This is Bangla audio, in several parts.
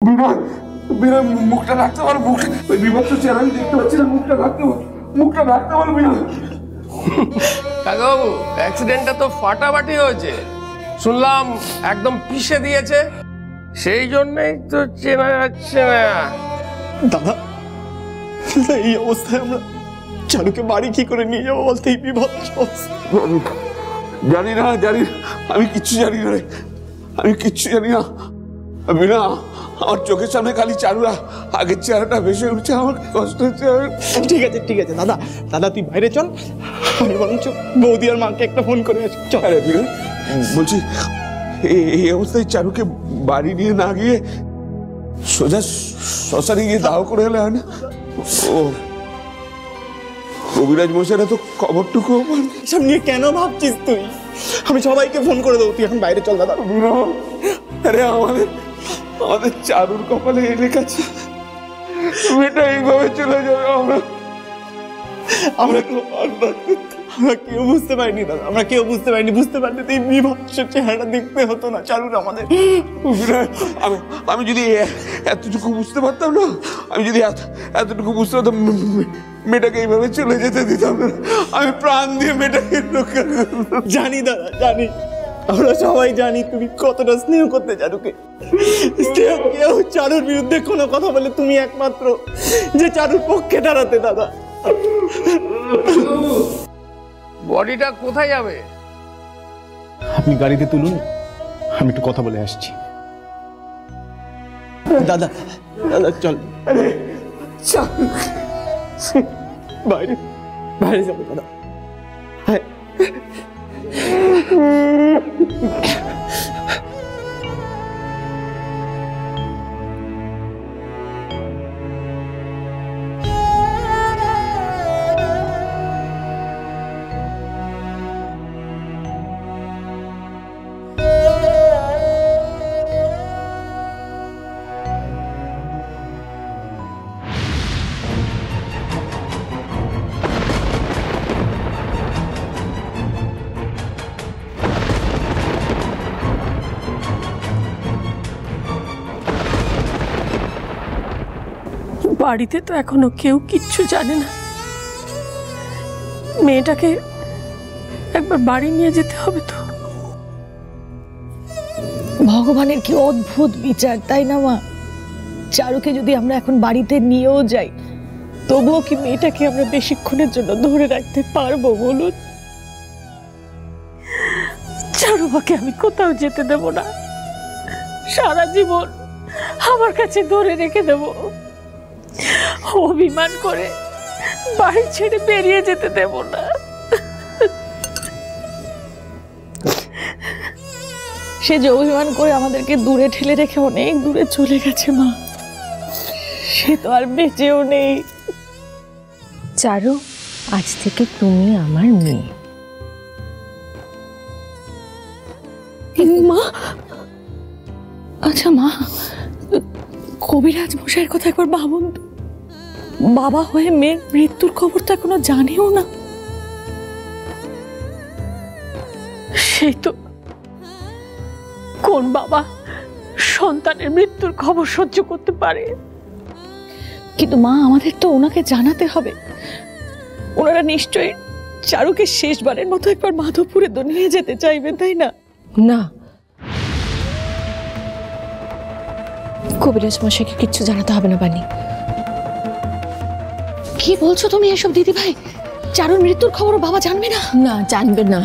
বিনয়, বিনয় মুখটা রাখতে পারো, মুখটা ওই বিভৎস চেহারা আমি দেখতে পাচ্ছি না, মুখটা রাখতে পারো বিনয়। কাকাবাবু, অ্যাক্সিডেন্টটা তো ফাটাফাটি হয়েছে, শুনলাম একদম পিষে দিয়েছে, সেই জন্যই তো চেনা যাচ্ছে না। দাদা, এই অবস্থায় আমরা চারুকে বাড়ি কি করে নিয়ে যাবো বলতে? এই বিভৎস জানি না, আমি কিচ্ছু জানি না রে, আমি কিচ্ছু জানি না। বিনা, আমার চোখের সামনে খালি চারুরা আগের চেহারাটা ভেসে উঠছে, আমার কষ্ট হচ্ছে। ঠিক আছে দাদা, দাদা তুই বাইরে চল, আমি বরঞ্চ বৌদি আর মাকে একটা ফোন করে আসি। চল। আরে বিনয়, বলছি এই অবস্থায় চারুকে বাড়ি নিয়ে না গিয়ে সোজা শ্মশানে গিয়ে দাও করে এলে হয় না? ও কবিরাজ মশাইরা তো খবরটুকু সব নিয়ে কেন ভাবছিস তুই? আমি সবাইকে ফোন করে দেবো, তুই এখন বাইরে চল দাদা। আরে আমাদের চারুর কপালে এই লেখা আছে, মেয়েটা এইভাবে চলে যাবে। আমরা কেউ বুঝতে পারিনি দাদা, আমরা কেউ বুঝতে পারিনি, বুঝতে পারলে তো এই বিভৎস চেহারাটা দেখতে হতো না চারুর আমাদের। আমি যদি এতটুকু বুঝতে পারতাম না, আমি যদি এতটুকু বুঝতে পারতাম, মেয়েটাকে এইভাবে চলে যেতে দিতাম না, আমি প্রাণ দিয়ে মেয়েটাকে রক্ষা করতাম। জানি দাদা, জানি, আমরা সবাই জানি তুমি কতটা স্নেহ করতে চারুকে। কেউ চারুর বিরুদ্ধে কোনো কথা বলে তুমি একমাত্র যে চারুর পক্ষে দাঁড়াতে। দাদা, বডিটা কোথায় যাবে? আপনি গাড়িতে তুলুন, আমি একটু কথা বলে আসছি। দাদা, দাদা চল বাইরে, বাইরে যাবো দাদা। হ্যাঁ, বাড়িতে তো এখনো কেউ কিচ্ছু জানে না, মেয়েটাকে একবার বাড়ি নিয়ে যেতে হবে তো। ভগবানের কি অদ্ভুত বিচার, তাই না মা? চারুকে যদি আমরা এখন বাড়িতে নিয়েও যাই, তবুও কি মেয়েটাকে আমরা বেশিক্ষণের জন্য ধরে রাখতে পারবো বলুন? চারুমাকে আমি কোথাও যেতে দেব না, সারা জীবন আমার কাছে ধরে রেখে দেব, অভিমান করে বাড়ি ছেড়ে বেরিয়ে যেতে দেব না। সে যে অভিমান করে আমাদেরকে দূরে ঠেলে রেখে অনেক দূরে চলে গেছে মা, সে তো আর বেঁচেও নেই। চারু, আজ থেকে তুমি আমার মেয়ে। মা, আচ্ছা মা, কবিরাজ মশাইয়ের কথা একবার ভাবুন তো, বাবা হয়ে মেয়ের মৃত্যুর খবর তো এখনো জানেও না। সেই তো, কোন বাবা সন্তানের মৃত্যুর খবর সহ্য করতে পারে? কিন্তু মা, আমাদের তো ওনাকে জানাতে হবে। ওনারা নিশ্চয়ই চারুকে শেষবারের মতো একবার মাধবপুরে তো নিয়ে যেতে চাইবে, তাই না? না, কবিরাজ মশাইকে কিচ্ছু জানাতে হবে না বানি। কি বলছো তুমি এসব দিদি ভাই? চারুর মৃত্যুর খবর বাবা জানবে না? না, জানবে না,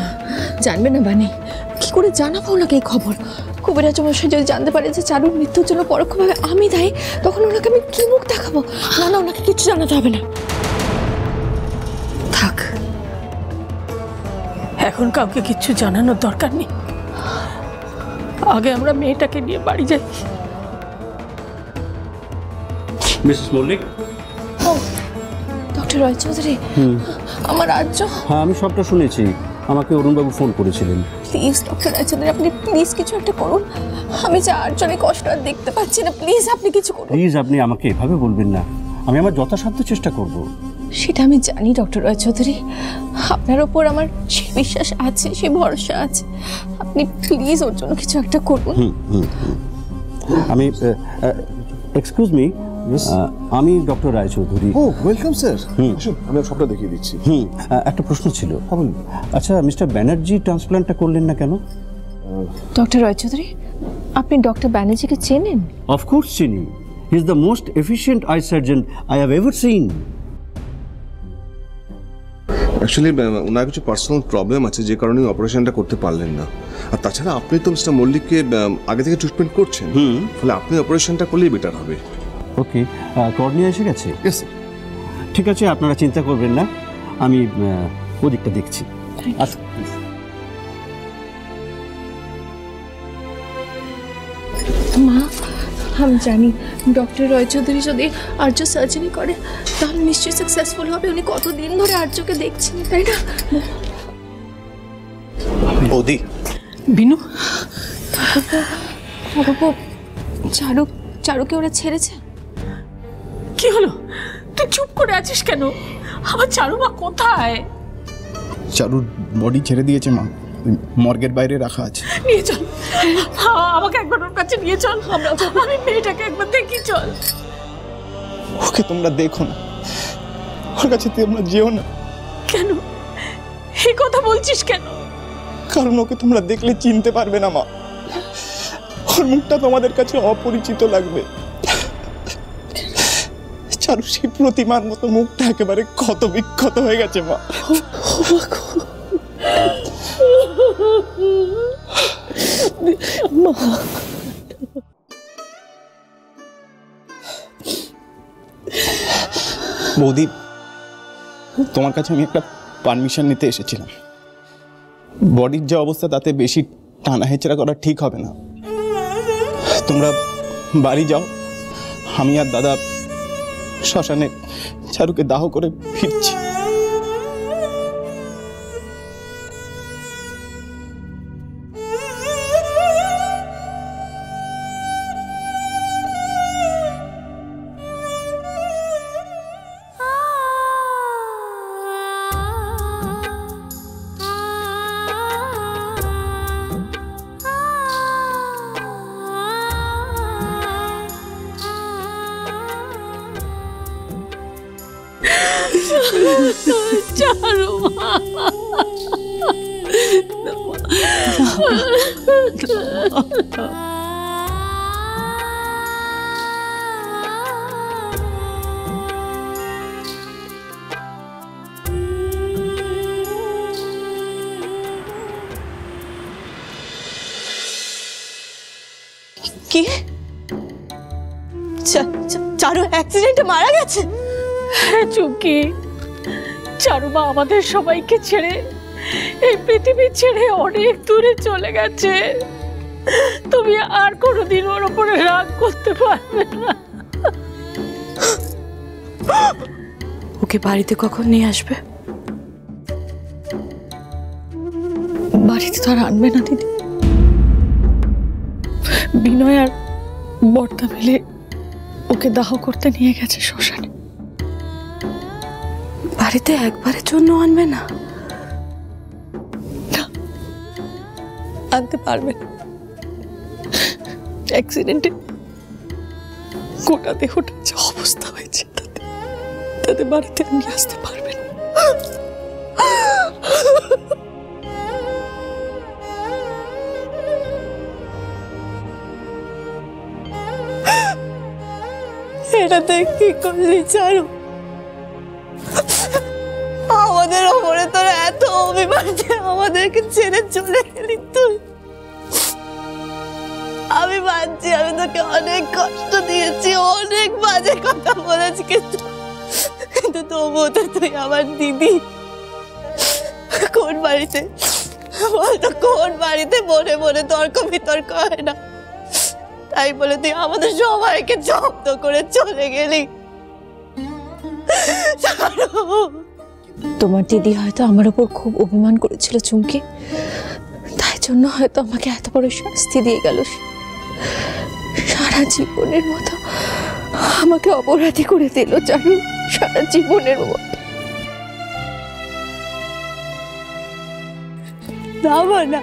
জানবে না বানি। কি করে জানাবো ওনাকে এই খবর? কবিরাজ মশাই যদি জানতে পারে যে চারুর মৃত্যুর জন্য পরোক্ষভাবে আমি দায়ী, তখন ওনাকে আমি কি মুখ দেখাবো? না না, ওনাকে কিচ্ছু জানাতে হবে না। থাক, এখন কাউকে কিচ্ছু জানানোর দরকার নেই, আগে আমরা মেয়েটাকে নিয়ে বাড়ি যাই। মিসেস মল্লিক। ডক্টর রায়চৌধুরী, আমার রাজ্য। হ্যাঁ, আমি সবটা শুনেছি, আমাকে অরুণবাবু ফোন করেছিলেন। প্লিজ ডক্টর রায়চৌধুরী, আপনি প্লিজ কিছু একটা করুন, আমি যে আর জনে কষ্ট আর দেখতে পাচ্ছি না, প্লিজ আপনি কিছু করুন। প্লিজ, আপনি আমাকে এভাবে বলবেন না, আমি আমার যথাসাধ্য চেষ্টা করব। সেটা আমি জানি ডক্টর রায়চৌধুরী, আপনার ওপর আমার সে বিশ্বাস আছে, সে ভরসা আছে, আপনি প্লিজ ওর জন্য কিছু একটা করুন। আমি এক্সকিউজ মি, আমি ডক্টর রায়চৌধুরী। ও ওয়েলকাম স্যার, আসুন আমি সবটা দেখিয়ে দিচ্ছি। একটা প্রশ্ন ছিল। আচ্ছা, মিস্টার ব্যানার্জি ট্রান্সপ্ল্যান্টটা করলেন না কেন? ডক্টর রায়চৌধুরী, আপনি ডক্টর ব্যানার্জিকে চেনেন? অফকোর্স চিনি। He is the most efficient eye surgeon I have ever seen. Actually ওনার কিছু পার্সোনাল প্রবলেম আছে, যে কারণে অপারেশনটা করতে পারলেন না। আর তাছাড়া আপনি তো মিস্টার মল্লিককে আগে থেকে ট্রিটমেন্ট করছেন, ফলে আপনি অপারেশনটা করলেই বেটার হবে। ওকে, কর্নিয়া এসে গেছে? Yes sir. ঠিক আছে, আপনারা চিন্তা করবেন না, আমি ওদিকটা দেখছি। আচ্ছা, মা, আমি জানি ডক্টর রায়চৌধুরী যদি আর্য সার্জারি করে তাহলে নিশ্চয়ই সাকসেসফুল হবে। উনি কতদিন ধরে আর্যকে দেখছেন, তাই না? বৌদি, বিনু, বাবু, চারুকে ওরা ছেড়েছে? কি হলো? তুই চুপ করে আছিস কেন? আমার চারুমা কোথায়? চারুর বডি ছেড়ে দিয়েছে মা, মর্গের বাইরে রাখা আছে। নিয়ে চল, আমাকে একবার ওর কাছে নিয়ে চল। আমি মেয়েটাকে একবার দেখি, চল। ওকে তোমরা দেখো না, ওর কাছে তোমরা যেও না। কেন এই কথা বলছিস কেন? কারণ ওকে তোমরা দেখলে চিনতে পারবে না মা, ওর মুখটা তোমাদের কাছে অপরিচিত লাগবে। চারু সেই প্রতিমার মতো মুখটা একেবারে ক্ষত বিক্ষত হয়ে গেছে মা। বৌদি, তোমার কাছে আমি একটা পারমিশন নিতে এসেছিলাম। বডির যে অবস্থা তাতে বেশি টানা হেঁচড়া করা ঠিক হবে না। তোমরা বাড়ি যাও, আমি আর দাদা শ্মশানে চারুকে দাহ করে ফিরছি। চারুমা, কি? চারু অ্যাক্সিডেন্টে মারা গেছে? হ্যাঁ চুমকি, চারুমা আমাদের সবাইকে ছেড়ে, এই পৃথিবী ছেড়ে অনেক দূরে চলে গেছে। তুমি আর কোনোদিন ওর উপরে রাগ করতে পারবে না। ওকে বাড়িতে কখন নিয়ে আসবে? বাড়িতে তো আর আনবে না দিদি। বিনয় আর বর্তা মিলে ওকে দাহ করতে নিয়ে গেছে শ্মশানে। বাড়িতে একবারের জন্য আনবে না? আনতে পারবে না। অ্যাক্সিডেন্টে গোটা দেহটা যে অবস্থা হয়েছে তাতে বাড়িতে নিয়ে আসতে পারবে না। এটাতে কি করলি চারু? আমাদের ওপরে তোর এত অভিমান যে আমাদেরকে ছেড়ে চলে গেলি তুই। আমি মানছি আমি তোকে অনেক কষ্ট দিয়েছি, অনেক বাজে কথা বলেছি, কিন্তু তবুও তো তুই আমার দিদি। কোন বাড়িতে বলতো, কোন বাড়িতে মনে মনে তর্ক বিতর্ক হয় না? তাই বলে তুই আমাদের সবাইকে জব্দ করে চলে গেলি। তোমার দিদি হয়তো আমার উপর খুব অভিমান করেছিল চুমকি, তাই জন্য হয়তো আমাকে এত বড় শাস্তি দিয়ে গেল। সারা জীবনের মতো আমাকে অপরাধী করে দিল চারু, সারা জীবনের মতো। না মা, না,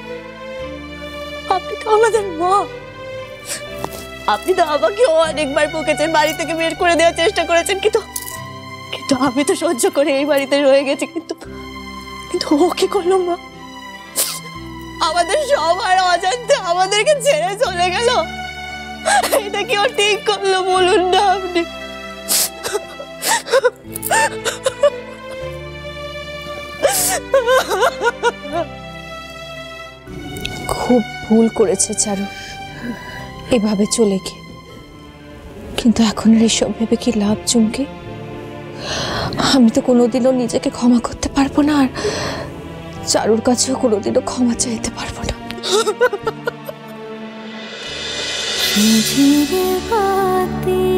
আপনি তো আমাদের মা, আপনি তো আমাকে অনেকবার বকেছেন, বাড়ি থেকে বের করে দেওয়ার চেষ্টা করেছেন, কিন্তু কিন্তু আমি তো সহ্য করে এই বাড়িতে রয়ে গেছি। কিন্তু কিন্তু ও কি করলো মা? আমাদের সবার অজান্তে আমাদেরকে ছেড়ে চলে গেল। এটা কি ও ঠিক করলো বলুন না আপনি? খুব ভুল করেছে চারু এভাবে চলে গিয়ে, কিন্তু এখন আর এসব ভেবে কি লাভ চুমকি? আমি তো কোনোদিনও নিজেকে ক্ষমা করতে পারবো না, আর চারুর কাছেও কোনোদিনও ক্ষমা চাইতে পারবো না। বাতি